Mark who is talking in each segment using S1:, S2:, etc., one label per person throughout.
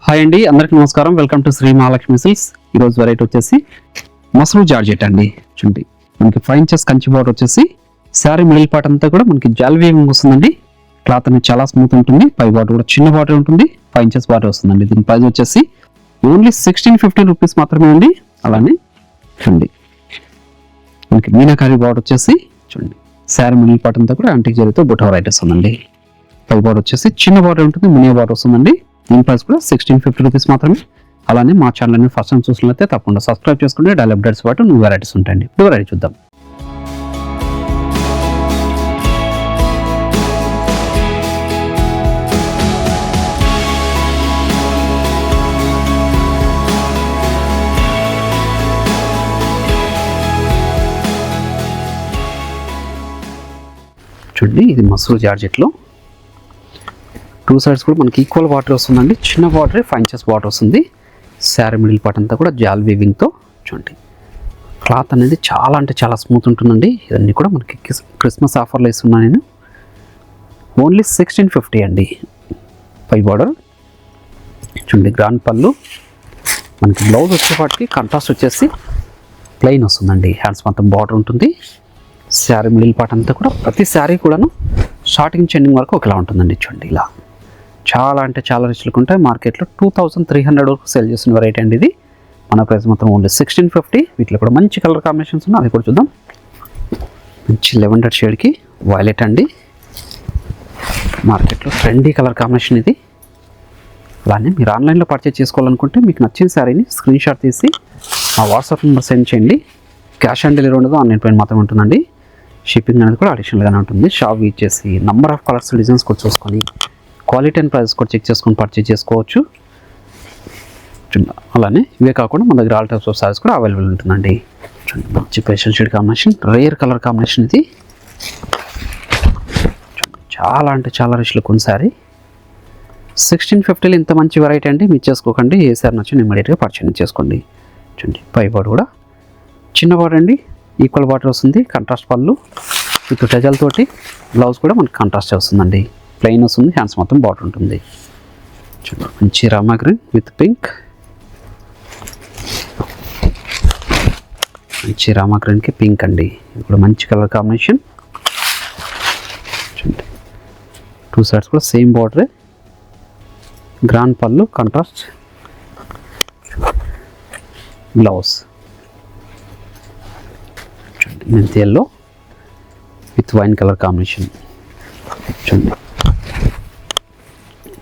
S1: Hi అండి, అందరికీ నమస్కారం. Welcome to Shri Mahalakshmi silks. ఈరోజు వెరైటీ వచ్చేసి మసరు జార్జెట్ అండి. చూడండి, మనకి 5 ఇంచెస్ కంచి బార్డర్ వచ్చేసి శారీ మిడిల్ పార్ట్ అంతా కూడా మనకి జాల్ వీవింగ్ వస్తుందండి. క్లాత్ అనేది చాలా స్మూత్ ఉంటుంది. పై బార్డర్ కూడా చిన్న బార్డర్ ఉంటుంది. 5 ఇంచెస్ బార్డర్ వస్తుందండి. దీని ప్రైస్ వచ్చేసి ఓన్లీ 1650 రూపీస్ మాత్రమే అండి. అలానే చూడండి, మనకి మీనాకారి బార్డర్ వచ్చేసి చూడండి, శారీ మిడిల్ పార్ట్ అంతా కూడా యాంటిక్ జరీతో బుట్ట వెరైటీస్ ఉందండి. పై బార్డర్ వచ్చేసి చిన్న బార్డర్ ఉంటుంది, మునియా బార్డర్ వస్తుందండి. దీని ప్రైస్ కూడా 1650 రూపీస్ మాత్రమే. అలానే మా ఛానల్ని ఫస్ట్ టైం చూసినట్లయితే తప్పకుండా సబ్స్క్రైబ్ చేసుకుంటే డైలీ అప్డేట్స్ పాటు న్యూ వెరైటీస్ ఉంటాయండి. ఇప్పుడు వెరైటీ చూద్దాం. చూడండి, ఇది మసూర్ జార్జెట్లో 2 సైడ్స్ కూడా మనకి ఈక్వల్ వాటర్ వస్తుందండి. చిన్న వాటర్ 5 ఇంచెస్ వాటర్ వస్తుంది. శారీ మిడిల్ పార్ట్ అంతా కూడా జాల్ వీవింగ్తో చూడండి, క్లాత్ అనేది చాలా అంటే చాలా స్మూత్ ఉంటుందండి. ఇవన్నీ కూడా మనకి క్రిస్మస్ ఆఫర్లో ఇస్తున్నాను నేను. ఓన్లీ 1650 అండి. పై బార్డర్ చూడండి, గ్రాండ్ పళ్ళు. మనకి బ్లౌజ్ వచ్చేపాటికి కాంట్రాస్ట్ వచ్చేసి ప్లెయిన్ వస్తుందండి. హ్యాండ్స్ మొత్తం బార్డర్ ఉంటుంది. శారీ మిడిల్ పార్ట్ అంతా కూడా ప్రతి శారీ కూడాను స్టార్టింగ్ ఎండింగ్ వరకు ఒకలా ఉంటుందండి. చూడండి, ఇలా చాలా అంటే చాలా రిచ్లుగా ఉంటాయి. మార్కెట్లో 2300 వరకు సేల్ చేసిన వెరైటీ అండి ఇది. మన ప్రైస్ మాత్రం ఓన్లీ 1650. వీటిలో కూడా మంచి కలర్ కాంబినేషన్స్ ఉన్నాయి, అది కూడా చూద్దాం. మంచి లెవెండర్ షేడ్కి వైలెట్ అండి. మార్కెట్లో ట్రెండీ కలర్ కాంబినేషన్ ఇది. అలానే మీరు ఆన్లైన్లో పర్చేజ్ చేసుకోవాలనుకుంటే మీకు నచ్చిన శారీని స్క్రీన్ షాట్ తీసి మా వాట్సాప్ నెంబర్ సెండ్ చేయండి. క్యాష్ ఆన్ డెలివరీ ఉండదు, ఆన్లైన్ పేమెంట్ మాత్రమే ఉంటుందండి. షిప్పింగ్ అనేది కూడా అడిషనల్గానే ఉంటుంది. షాప్ విజిట్ చేసి నంబర్ ఆఫ్ కలర్స్ డిజైన్స్ కూడా చూసుకొని క్వాలిటీ అండ్ ప్రైస్ కూడా చెక్ చేసుకొని పర్చేజ్ చేసుకోవచ్చు. అలానే ఇవే కాకుండా మన దగ్గర ఆల్ టైప్స్ ఆఫ్ సారీస్ కూడా అవైలబుల్ ఉంటుందండి. మంచి పేషల్ shade combination, rare colour combination ఇది. చాలా అంటే చాలా రిచ్ లుక్ ఉంది శారీ. 1650లో ఇంత మంచి వెరైటీ అండి. మీరు చేసుకోకండి. ఏ సారీ నచ్చి ఇమీడియట్గా పర్చేజ్ చేసుకోండి. చూడండి, పై బార్డర్ కూడా చిన్న బార్డర్ అండి, ఈక్వల్ బార్డర్ వస్తుంది. కాంట్రాస్ట్ పళ్ళు విత్ టజల్ తోటి. బ్లౌజ్ కూడా మనకి కాంట్రాస్ట్ వస్తుందండి. ప్లెయిన్ వస్తుంది, హ్యాండ్స్ మొత్తం బార్డర్ ఉంటుంది. చూడండి, మంచి రామా గ్రీన్ విత్ పింక్. మంచి రామా గ్రీన్కి పింక్ అండి. ఇప్పుడు మంచి కలర్ కాంబినేషన్. చూడండి, 2 సైడ్స్ కూడా సేమ్ బార్డరే. గ్రాండ్ పళ్ళు కాంట్రాస్ట్. బ్లౌజ్ చూడండి, మెంతి yellow with wine colour combination. చూడండి,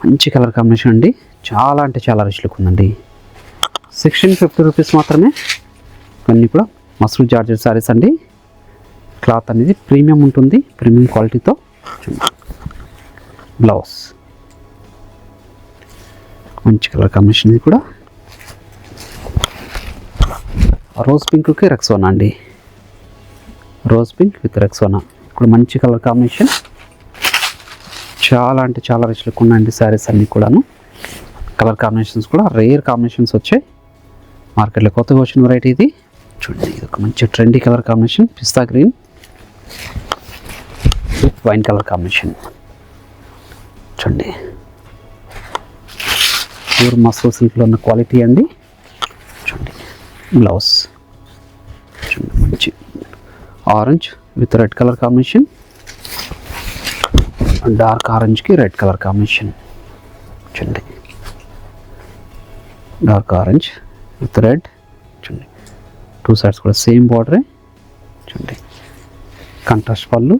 S1: మంచి కలర్ కాంబినేషన్ అండి. చాలా అంటే చాలా రిచ్ లుక్ ఉందండి. 1650 రూపీస్ మాత్రమే. ఇవన్నీ కూడా మసరు జార్జెట్ శారీస్ అండి. క్లాత్ అనేది ప్రీమియం ఉంటుంది, ప్రీమియం క్వాలిటీతో. బ్లౌజ్ మంచి కలర్ కాంబినేషన్. ఇది కూడా రోజ్ పింక్కి రెక్సోనా అండి. రోజ్ పింక్ విత్ రెక్సోనా ఇప్పుడు మంచి కలర్ కాంబినేషన్. చాలా అంటే చాలా రిచ్ లుక్ ఉన్నాయండి శారీస్ అన్నీ కూడాను. కలర్ కాంబినేషన్స్ కూడా రేర్ కాంబినేషన్స్ వచ్చాయి. మార్కెట్లో కొత్తగా వచ్చిన వెరైటీ ఇది. చూడండి, ఇది ఒక మంచి trendy colour combination. Pista green with wine colour combination. చూడండి, ప్యూర్ మసూర్ సిల్క్లో ఉన్న క్వాలిటీ అండి. చూడండి, బ్లౌజ్ చూడండి, మంచి orange with red colour combination. Dark ఆరెంజ్కి రెడ్ కలర్ కాంబినేషన్. చూడండి, డార్క్ ఆరెంజ్ విత్ రెడ్. చూడండి, 2 సైడ్స్ కూడా సేమ్ బార్డరే. చూడండి, కాంట్రాస్ట్ పళ్ళు,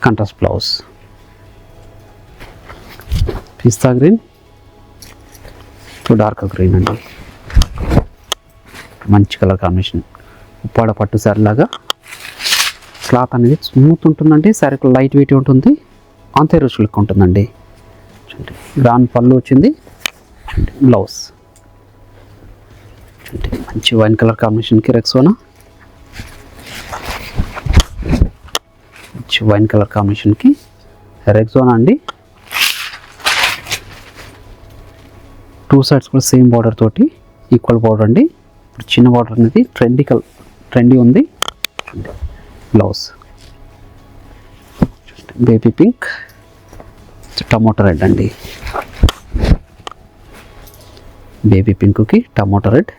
S1: contrast blouse. Pista green to dark green అండి. మంచి కలర్ కాంబినేషన్. ఉప్పాడ పట్టు శారీ లాగా. క్లాత్ అనేది స్మూత్ ఉంటుందండి. శారీ లైట్ వెయిట్ ఉంటుంది, అంతే రుచి లుక్ ఉంటుందండి. చూడండి, గ్రాండ్ పళ్ళు వచ్చింది. చూడండి, బ్లౌజ్ చూడండి, మంచి వైన్ కలర్ కాంబినేషన్కి రెక్సోనా. మంచి వైన్ కలర్ కాంబినేషన్కి రెక్సోనా అండి. 2 సైడ్స్ కూడా సేమ్ బార్డర్ తోటి ఈక్వల్ బార్డర్ అండి. ఇప్పుడు చిన్న బార్డర్ అనేది ట్రెండీ ఉంది. Blouse baby pink, tomato red అండి. బేబీ పింక్కి టమోటా రెడ్,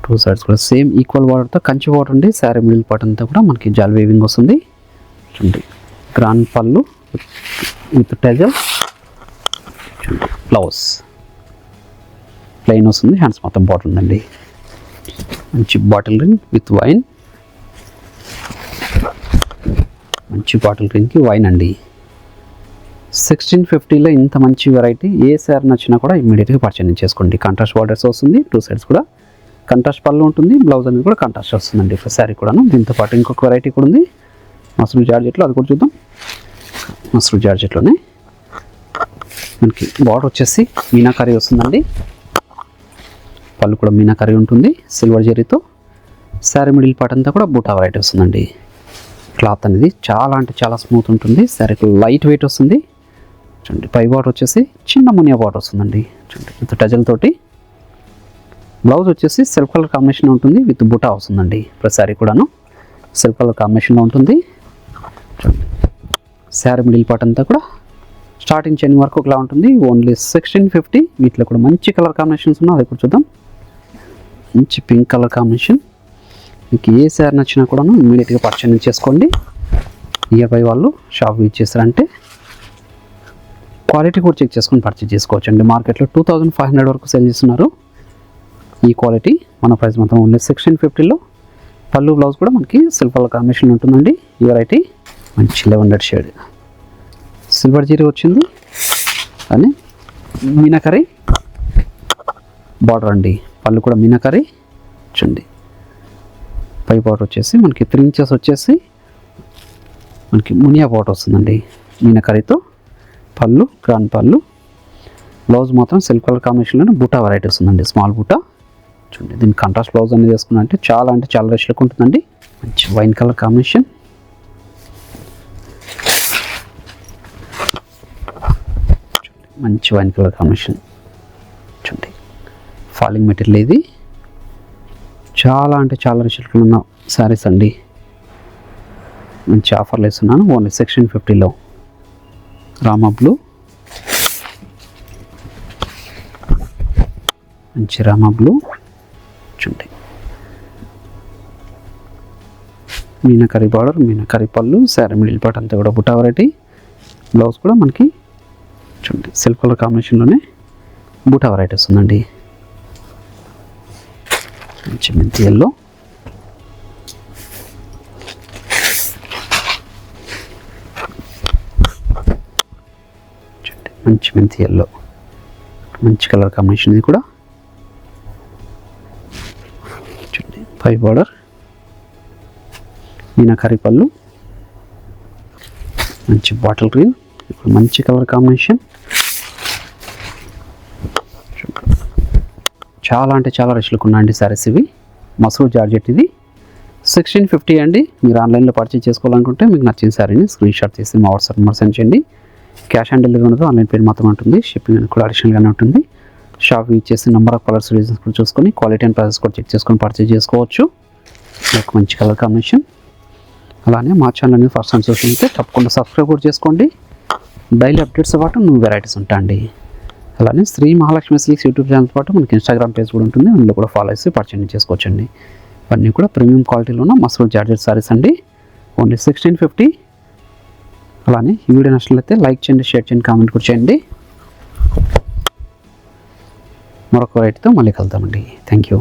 S1: 2 సైడ్స్ కూడా సేమ్ ఈక్వల్ బార్డర్తో కంచి బార్డర్ ఉండి శారీ మిడిల్ పార్ట్ అంతా కూడా మనకి జాల్ వేవింగ్ వస్తుంది. చూడండి గ్రాండ్ పళ్ళు విత్ టెజల్, బ్లౌజ్ ప్లెయిన్ వస్తుంది, హ్యాండ్స్ మొత్తం బార్డర్ ఉందండి. మంచి బాటిల్ రింగ్ విత్ వైన్, మంచి బాటిల్ రింగ్కి వైన్ అండి. 1650లో ఇంత మంచి వెరైటీ ఏ శారీ నచ్చినా కూడా ఇమ్మీడియట్గా పర్చేజ్ చేసుకోండి. కాంట్రాస్ట్ బార్డర్స్ వస్తుంది, 2 సైడ్స్ కూడా కాంట్రాస్ట్ పళ్ళు ఉంటుంది, బ్లౌజ్ అనేది కూడా కాంట్రాస్ట్ వస్తుందండి శారీ కూడాను. దీంతో పాటు ఇంకొక వెరైటీ కూడా ఉంది మస్రూ జార్జెట్లో, అది కూడా చూద్దాం. మస్రూ జార్జెట్లోనే మనకి బార్డర్ వచ్చేసి మీనాకరీ వస్తుందండి, పళ్ళు కూడా మీనాకరీ ఉంటుంది సిల్వర్ జరీతో. శారీ మిడిల్ పార్ట్ అంతా కూడా బూటా వెరైటీ వస్తుందండి. క్లాత్ అనేది చాలా అంటే చాలా స్మూత్ ఉంటుంది, శారీకి లైట్ వెయిట్ వస్తుంది. చూడండి పై బార్డర్ వచ్చేసి చిన్న మునియా బార్డర్ వస్తుందండి, చూడండి విత్ టజల్ తోటి. బ్లౌజ్ వచ్చేసి సెల్ఫ్ కలర్ కాంబినేషన్ ఉంటుంది విత్ బూటా వస్తుందండి. ఇప్పుడు శారీ కూడాను సెల్ఫ్ కలర్ కాంబినేషన్లో ఉంటుంది. శారీ మిడిల్ పార్ట్ అంతా కూడా స్టార్టింగ్ చైన్ వరకు ఒకలా ఉంటుంది. ఓన్లీ 1650. వీటిలో కూడా మంచి కలర్ కాంబినేషన్స్ ఉన్నాయి, అది కూడా చూద్దాం. మంచి పింక్ కలర్ కాంబినేషన్. మీకు ఏ శారీ నచ్చినా కూడాను ఇమీడియట్గా పర్చేజ్ చేసుకోండి. నియర్ బై వాళ్ళు షాప్ విజిట్ చేస్తారంటే క్వాలిటీ కూడా చెక్ చేసుకొని పర్చేజ్ చేసుకోవచ్చు అండి. మార్కెట్లో 2500 వరకు సేల్ చేస్తున్నారు ఈ క్వాలిటీ. మన ప్రైస్ మొత్తం ఓన్లీ 1650లో. పళ్ళు బ్లౌజ్ కూడా మనకి సిల్వర్ కలర్ కాంబినేషన్ ఉంటుందండి. ఈ వెరైటీ మంచి లెవెండర్ షేడ్ సిల్వర్ జీరో వచ్చింది, కానీ మీనాకరీ బార్డర్ అండి. పళ్ళు కూడా మీనాకరీ. చూడండి పై బార్డర్ వచ్చేసి మనకి 3 ఇంచెస్ వచ్చేసి మనకి మునియా బార్డర్ వస్తుందండి మీనాకరీతో. పళ్ళు గ్రాండ్ పళ్ళు, బ్లౌజ్ మాత్రం సిల్క్ కలర్ కాంబినేషన్లోనే బూటా వెరైటీ వస్తుందండి, స్మాల్ బూటా. చూడండి దీని కాంట్రాస్ట్ బ్లౌజ్ అనేది వేసుకున్నా అంటే చాలా రిచ్లుక్ ఉంటుందండి. మంచి వైన్ కలర్ కాంబినేషన్. మంచి వైన్ కలర్ కాంబినేషన్. చూడండి ఫాలింగ్ మెటీరియల్ ఇది. చాలా అంటే చాలా రిచ్లుక్ ఉన్న శారీస్ అండి. మంచి ఆఫర్లు ఇస్తున్నాను ఓన్లీ 1650లో. రామా బ్లూ, మంచి రామా బ్లూ. చూడండి మీనాకరీ బార్డర్, మీనాకరీ పళ్ళు, శారీ మిడిల్ పార్ట్ అంతా కూడా బుటా వెరైటీ. బ్లౌజ్ కూడా మనకి చూడండి సిల్క్ కలర్ కాంబినేషన్లోనే బూటా వెరైటీ వస్తుందండి. మంచి మెంతి ఎల్లో, మంచి మెంతి ఎల్లో, మంచి కలర్ కాంబినేషన్ ఇది కూడా. చూడండి పై బార్డర్, మీనాకరీ పళ్ళు, మంచి బాటిల్ గ్రీన్, మంచి కలర్ కాంబినేషన్. చాలా అంటే చాలా రిచ్లుక్ ఉన్నాయండి శారీస్ ఇవి. మస్రూ జార్జెట్ ఇది 1650 అండి. మీరు ఆన్లైన్లో పర్చేజ్ చేసుకోవాలనుకుంటే మీకు నచ్చిన శారీని స్క్రీన్ షాట్ తీసి మా వాట్సాప్ నెంబర్ సెండ్ చేయండి. క్యాష్ ఆన్ డెలివరీ ఉండదు, ఆన్లైన్ పేమెంట్ మాత్రమే ఉంటుంది. షిప్పింగ్ అనేది కూడా అడిషనల్గానే ఉంటుంది. షాప్ విజిట్ చేసి నెంబర్ ఆఫ్ కలర్స్ రీజన్స్ కూడా చూసుకొని క్వాలిటీ అండ్ ప్రైసెస్ కూడా చెక్ చేసుకొని పర్చేజ్ చేసుకోవచ్చు. ఒక మంచి కలర్ కాంబినేషన్. అలానే మా ఛానల్ అనేది ఫస్ట్ టైం చూస్తుంటే తప్పకుండా సబ్స్క్రైబ్ కూడా చేసుకోండి. డైలీ అప్డేట్స్ పాటు న్యూ వెరైటీస్ ఉంటాయండి. అలానే Shri Mahalakshmi silks YouTube channel పాటు మనకి ఇన్స్టాగ్రామ్ పేజ్ కూడా ఉంటుంది, అందులో కూడా ఫాలో చేసి పర్చేజ్ చేసుకోవచ్చండి. ఇవన్నీ కూడా ప్రీమియం క్వాలిటీలో ఉన్న మస్రూ జార్జెట్ సారీస్ అండి. ఓన్లీ 1650. అలానే ఈ వీడియో నచ్చినట్లయితే లైక్ చేయండి, షేర్ చేయండి, కామెంట్ కూడా చేయండి. మరొక వెరైటీతో మళ్ళీ కలుద్దామండి. Thank you.